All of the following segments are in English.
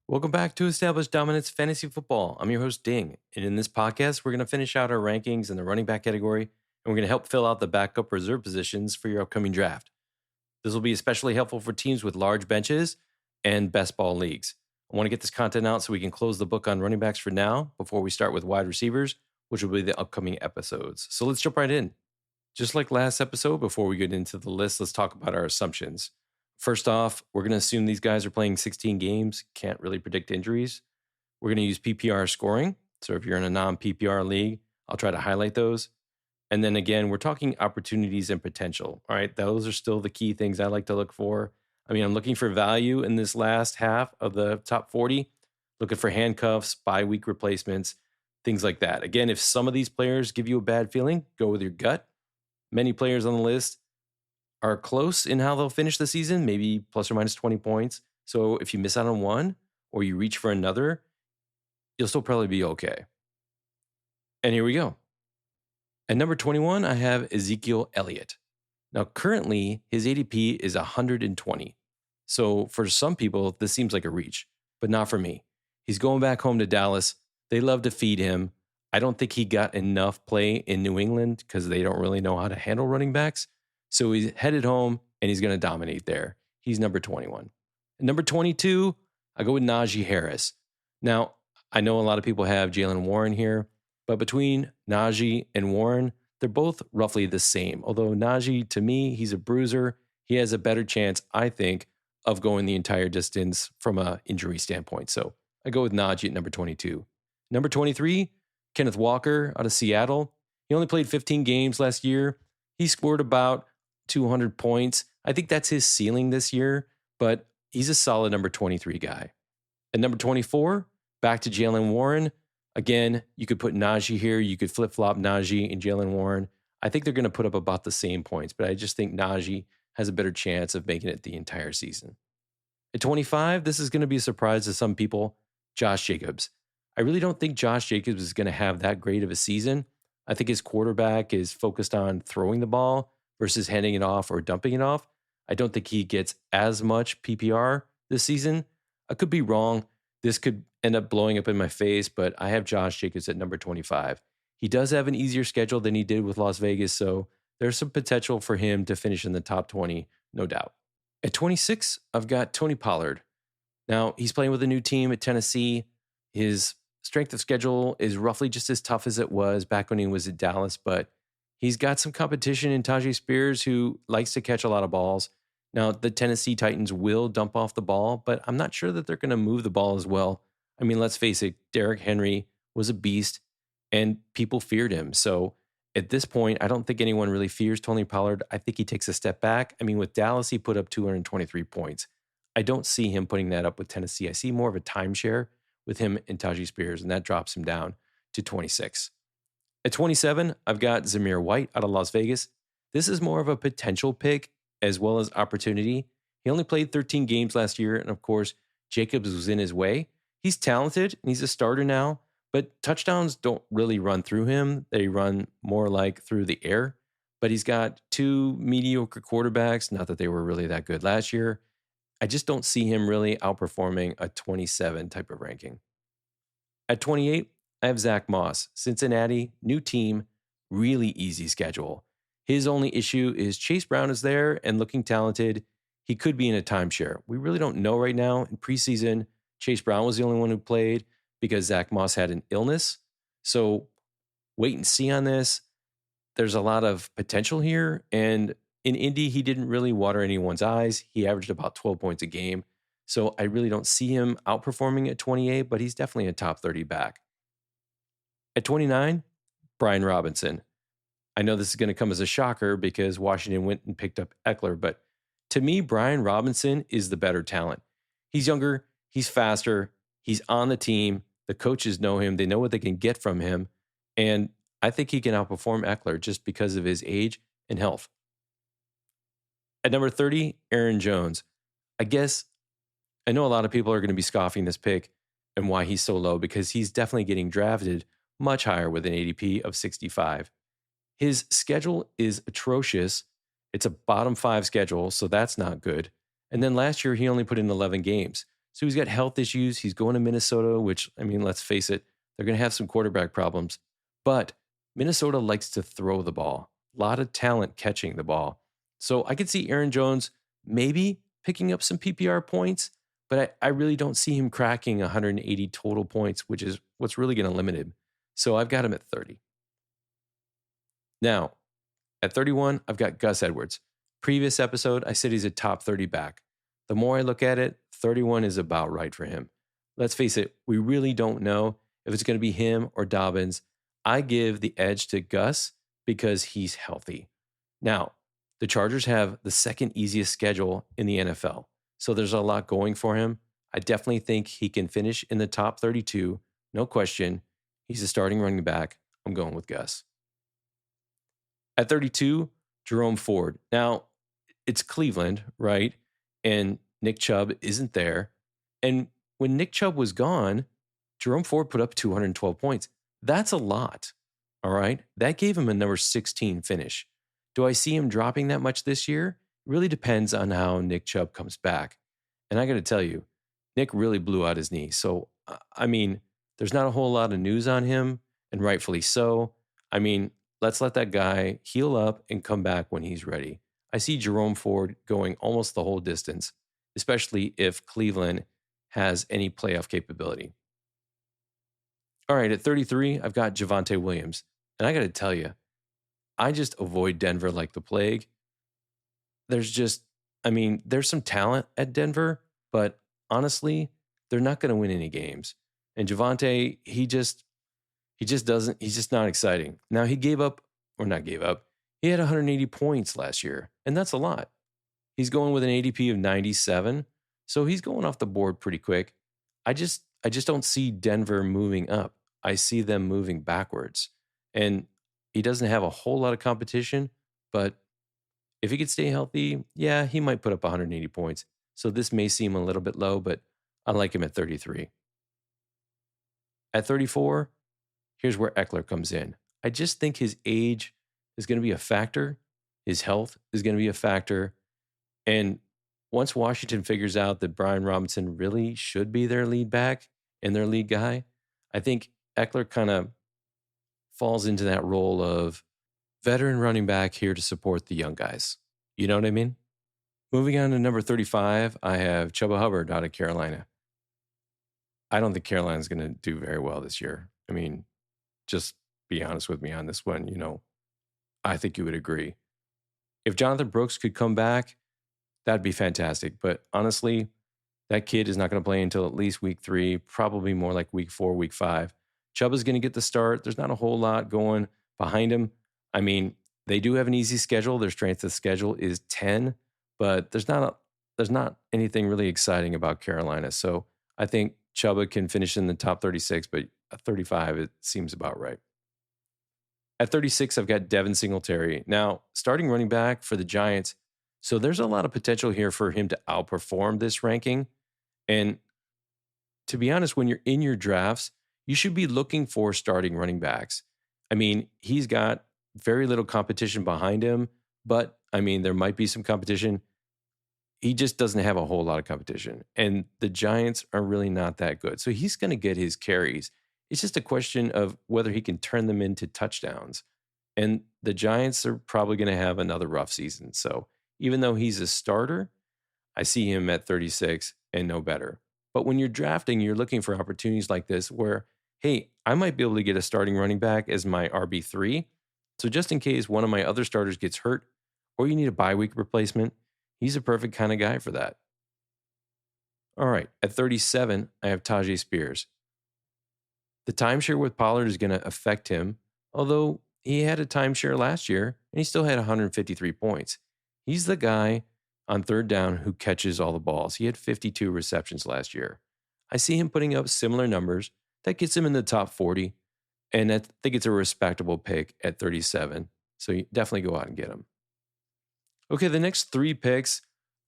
Welcome back to Established Dominance Fantasy Football. I'm your host, Ding. And in this podcast, we're going to finish out our rankings in the running back category, and we're going to help fill out the backup reserve positions for your upcoming draft. This will be especially helpful for teams with large benches and best ball leagues. I want to get this content out so we can close the book on running backs for now before we start with wide receivers, which will be the upcoming episodes. So let's jump right in. Just like last episode, before we get into the list, let's talk about our assumptions. First off, we're going to assume these guys are playing 16 games, can't really predict injuries. We're going to use PPR scoring. So if you're in a non-PPR league, I'll try to highlight those. And then again, we're talking opportunities and potential. All right, those are still the key things I like to look for. I mean, I'm looking for value in this last half of the top 40, looking for handcuffs, bye-week replacements, things like that. Again, if some of these players give you a bad feeling, go with your gut. Many players on the list are close in how they'll finish the season, maybe plus or minus 20 points. So if you miss out on one or you reach for another, you'll still probably be okay. And here we go. At number 21, I have Ezekiel Elliott. Now, currently, his ADP is 120. So for some people, this seems like a reach, but not for me. He's going back home to Dallas. They love to feed him. I don't think he got enough play in New England because they don't really know how to handle running backs. So he's headed home and he's going to dominate there. He's number 21. At number 22, I go with Najee Harris. Now, I know a lot of people have Jaylen Warren here, but between Najee and Warren, they're both roughly the same. Although Najee, to me, he's a bruiser. He has a better chance, I think, of going the entire distance from an injury standpoint. So I go with Najee at number 22. Number 23, Kenneth Walker out of Seattle. He only played 15 games last year. He scored about 200 points. I think that's his ceiling this year, but he's a solid number 23 guy. At number 24, back to Jaylen Warren. Again, you could put Najee here. You could flip-flop Najee and Jaylen Warren. I think they're going to put up about the same points, but I just think Najee has a better chance of making it the entire season. At 25, this is going to be a surprise to some people, Josh Jacobs. I really don't think Josh Jacobs is going to have that great of a season. I think his quarterback is focused on throwing the ball versus handing it off or dumping it off. I don't think he gets as much PPR this season. I could be wrong. This could end up blowing up in my face, but I have Josh Jacobs at number 25. He does have an easier schedule than he did with Las Vegas, so there's some potential for him to finish in the top 20, no doubt. At 26, I've got Tony Pollard. Now, he's playing with a new team at Tennessee. His strength of schedule is roughly just as tough as it was back when he was at Dallas, but he's got some competition in Tajay Spears, who likes to catch a lot of balls. Now, the Tennessee Titans will dump off the ball, but I'm not sure that they're going to move the ball as well. I mean, let's face it, Derrick Henry was a beast and people feared him. So at this point, I don't think anyone really fears Tony Pollard. I think he takes a step back. I mean, with Dallas, he put up 223 points. I don't see him putting that up with Tennessee. I see more of a timeshare with him and Tajay Spears, and that drops him down to 26. At 27, I've got Zamir White out of Las Vegas. This is more of a potential pick as well as opportunity. He only played 13 games last year, and of course, Jacobs was in his way. He's talented, and he's a starter now, but touchdowns don't really run through him. They run more like through the air, but he's got two mediocre quarterbacks, not that they were really that good last year. I just don't see him really outperforming a 27 type of ranking. At 28, I have Zach Moss, Cincinnati, new team, really easy schedule. His only issue is Chase Brown is there and looking talented. He could be in a timeshare. We really don't know right now. In preseason, Chase Brown was the only one who played because Zach Moss had an illness. So wait and see on this. There's a lot of potential here. And in Indy, he didn't really water anyone's eyes. He averaged about 12 points a game. So I really don't see him outperforming at 28, but he's definitely a top 30 back. At 29, Brian Robinson. I know this is going to come as a shocker because Washington went and picked up Eckler, but to me, Brian Robinson is the better talent. He's younger, he's faster, he's on the team. The coaches know him, they know what they can get from him, and I think he can outperform Eckler just because of his age and health. At number 30, Aaron Jones. I guess I know a lot of people are going to be scoffing this pick and why he's so low because he's definitely getting drafted much higher with an ADP of 65. His schedule is atrocious. It's a bottom 5 schedule, so that's not good. And then last year, he only put in 11 games. So he's got health issues. He's going to Minnesota, which, I mean, let's face it, they're going to have some quarterback problems. But Minnesota likes to throw the ball, a lot of talent catching the ball. So I could see Aaron Jones maybe picking up some PPR points, but I really don't see him cracking 180 total points, which is what's really going to limit him. So I've got him at 30. Now, at 31, I've got Gus Edwards. Previous episode, I said he's a top 30 back. The more I look at it, 31 is about right for him. Let's face it, we really don't know if it's going to be him or Dobbins. I give the edge to Gus because he's healthy. Now, the Chargers have the second easiest schedule in the NFL, so there's a lot going for him. I definitely think he can finish in the top 32, no question. He's a starting running back. I'm going with Gus. At 32, Jerome Ford. Now, it's Cleveland, right? And Nick Chubb isn't there. And when Nick Chubb was gone, Jerome Ford put up 212 points. That's a lot, all right? That gave him a number 16 finish. Do I see him dropping that much this year? It really depends on how Nick Chubb comes back. And I got to tell you, Nick really blew out his knee. So, I mean, there's not a whole lot of news on him, and rightfully so. I mean, let's let that guy heal up and come back when he's ready. I see Jerome Ford going almost the whole distance, especially if Cleveland has any playoff capability. All right, at 33, I've got Javonte Williams. And I got to tell you, I just avoid Denver like the plague. There's some talent at Denver, but honestly, they're not going to win any games. And Javonte, he's just not exciting. Now he gave up. He had 180 points last year, and that's a lot. He's going with an ADP of 97, so he's going off the board pretty quick. I just don't see Denver moving up. I see them moving backwards. And he doesn't have a whole lot of competition, but if he could stay healthy, yeah, he might put up 180 points. So this may seem a little bit low, but I like him at 33. At 34, here's where Eckler comes in. I just think his age is going to be a factor. His health is going to be a factor. And once Washington figures out that Brian Robinson really should be their lead back and their lead guy, I think Eckler kind of falls into that role of veteran running back here to support the young guys. You know what I mean? Moving on to number 35, I have Chuba Hubbard out of Carolina. I don't think Carolina's going to do very well this year. I mean, just be honest with me on this one. I think you would agree. If Jonathan Brooks could come back, that'd be fantastic. But honestly, that kid is not going to play until at least week 3, probably more like week 4, week 5. Chuba's going to get the start. There's not a whole lot going behind him. I mean, they do have an easy schedule. Their strength of schedule is 10, but there's not anything really exciting about Carolina. So I think Chuba can finish in the top 36, but at 35, it seems about right. At 36, I've got Devin Singletary. Now, starting running back for the Giants. So there's a lot of potential here for him to outperform this ranking. And to be honest, when you're in your drafts, you should be looking for starting running backs. I mean, he's got very little competition behind him, but I mean, there might be some competition. He just doesn't have a whole lot of competition. And the Giants are really not that good. So he's going to get his carries. It's just a question of whether he can turn them into touchdowns. And the Giants are probably going to have another rough season. So even though he's a starter, I see him at 36 and no better. But when you're drafting, you're looking for opportunities like this where, hey, I might be able to get a starting running back as my RB3. So just in case one of my other starters gets hurt or you need a bye week replacement, he's a perfect kind of guy for that. All right, at 37, I have Tyjae Spears. The timeshare with Pollard is going to affect him, although he had a timeshare last year and he still had 153 points. He's the guy on third down who catches all the balls. He had 52 receptions last year. I see him putting up similar numbers. That gets him in the top 40, and I think it's a respectable pick at 37. So you definitely go out and get him. Okay, the next 3 picks,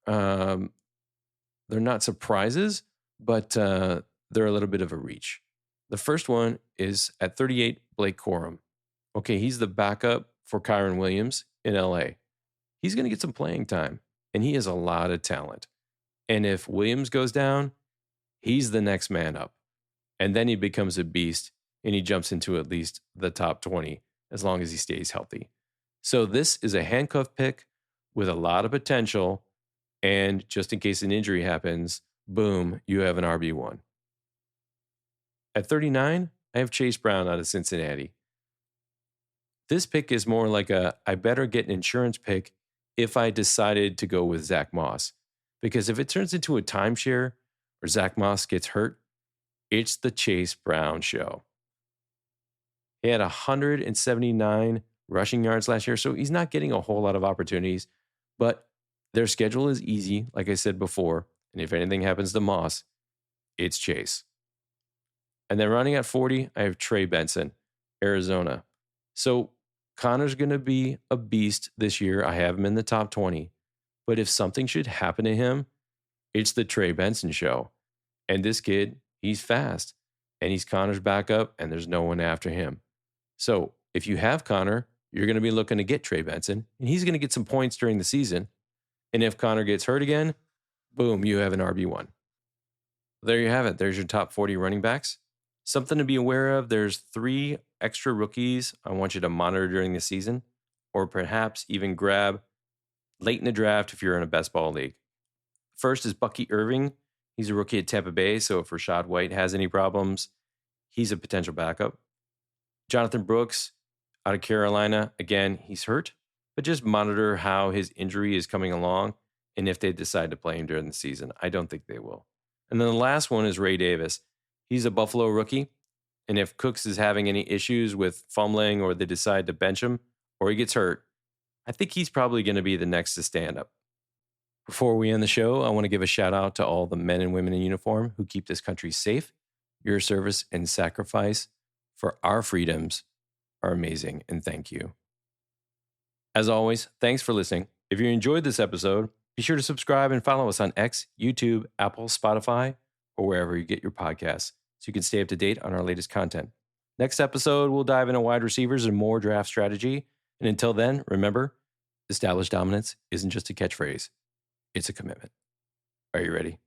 they're not surprises, but they're a little bit of a reach. The first one is at 38, Blake Corum. Okay, he's the backup for Kyren Williams in LA. He's going to get some playing time, and he has a lot of talent. And if Williams goes down, he's the next man up. And then he becomes a beast and he jumps into at least the top 20 as long as he stays healthy. So this is a handcuff pick with a lot of potential. And just in case an injury happens, boom, you have an RB1. At 39, I have Chase Brown out of Cincinnati. This pick is more like I better get an insurance pick if I decided to go with Zach Moss. Because if it turns into a timeshare or Zach Moss gets hurt, it's the Chase Brown show. He had 179 rushing yards last year, so he's not getting a whole lot of opportunities, but their schedule is easy, like I said before. And if anything happens to Moss, it's Chase. And then running at 40, I have Trey Benson, Arizona. So Connor's going to be a beast this year. I have him in the top 20. But if something should happen to him, it's the Trey Benson show. And this kid, he's fast. And he's Connor's backup, and there's no one after him. So if you have Connor, you're going to be looking to get Trey Benson. And he's going to get some points during the season. And if Connor gets hurt again, boom, you have an RB1. There you have it. There's your top 40 running backs. Something to be aware of, there's 3 extra rookies I want you to monitor during the season, or perhaps even grab late in the draft if you're in a best ball league. First is Bucky Irving. He's a rookie at Tampa Bay, so if Rachaad White has any problems, he's a potential backup. Jonathan Brooks out of Carolina. Again, he's hurt, but just monitor how his injury is coming along and if they decide to play him during the season. I don't think they will. And then the last one is Ray Davis. He's a Buffalo rookie, and if Cooks is having any issues with fumbling or they decide to bench him or he gets hurt, I think he's probably going to be the next to stand up. Before we end the show, I want to give a shout out to all the men and women in uniform who keep this country safe. Your service and sacrifice for our freedoms are amazing, and thank you. As always, thanks for listening. If you enjoyed this episode, be sure to subscribe and follow us on X, YouTube, Apple, Spotify, or wherever you get your podcasts so you can stay up to date on our latest content. Next episode, we'll dive into wide receivers and more draft strategy. And until then, remember, established dominance isn't just a catchphrase. It's a commitment. Are you ready?